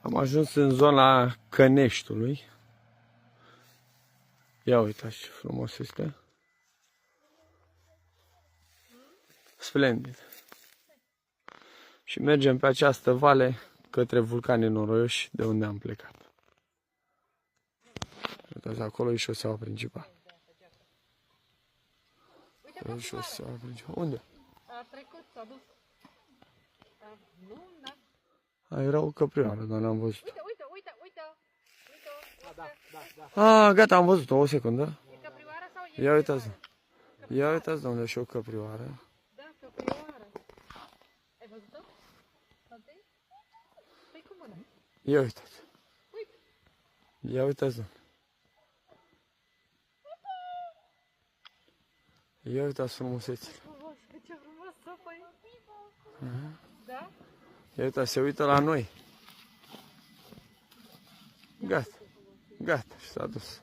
Am ajuns în zona Căneștiului. Ia uitați ce frumos este. Splendid. Și mergem pe această vale către Vulcanii Noroioși, de unde am plecat. Uitați, acolo e șoseaua principală. Șoseaua principală. Unde? A trecut, s-a dus. Nu, da. A, era o căprioară, dar n-am văzut. Uite. Ah, gata, am văzut-o, o secundă. E căprioară sau e? Ia uitați. Ia uitați, domnule, și o căprioară. Da, căprioară. Ai văzut-o? Păi cum mână? Ia uitați. Uite. Ia uitați, domnule. Ia uitați frumusețile. Ce frumos sopă e. Da? Ia uitați, se uită la noi. Gata. Gata, și s-a dus.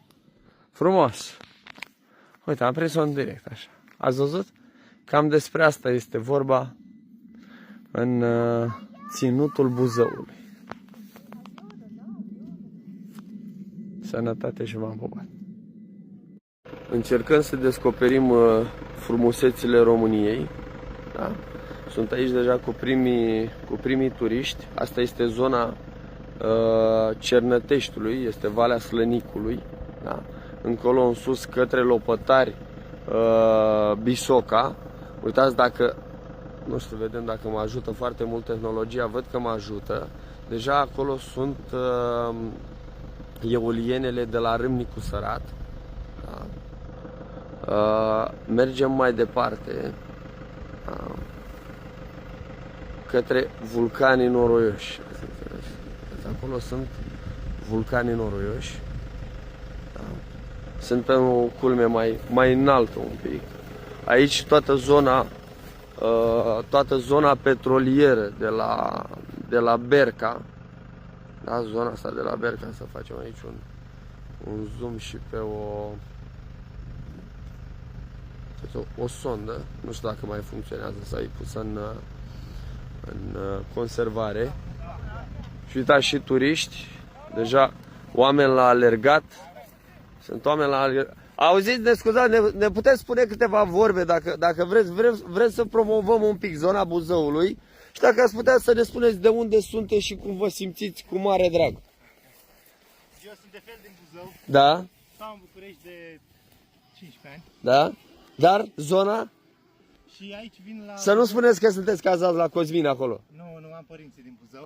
Frumos. Uite, am prins-o în direct, așa. Ați văzut? Cam despre asta este vorba în ținutul Buzăului. Sănătate și v-am pupat. Încercăm să descoperim frumusețile României. Da? Sunt aici deja cu primii turiști. Asta este zona Cernăteștiului, este Valea Slănicului. Da? Încolo în sus către Lopătari, Bisoca. Uitați dacă, nu știu, vedem dacă mă ajută foarte mult tehnologia, văd că mă ajută. Deja acolo sunt eolienele de la Râmnicu Sărat. Da? Mergem mai departe către Vulcanii Noroioși. Acolo sunt Vulcanii Noroioși. Da? Sunt pe o culme mai înaltă un pic. Aici toată zona petrolieră de la Berca. Da? Zona asta de la Berca, să facem aici un zoom și pe o sondă. Nu știu dacă mai funcționează, să ai pus în conservare. Și uitați, și turiști, deja oameni la alergat. Sunt oameni la alergat. Auziți, ne scuzați, ne puteți spune câteva vorbe dacă vreți să promovăm un pic zona Buzăului și dacă ați putea să ne spuneți de unde sunteți și cum vă simțiți cu mare drag. Eu sunt de fel din Buzău. Da? Stau în București de 15 ani. Da? Dar zona? Și aici vin la... Să nu spuneți că sunteți cazați la Cosmin acolo. Nu am părinții din Buzău.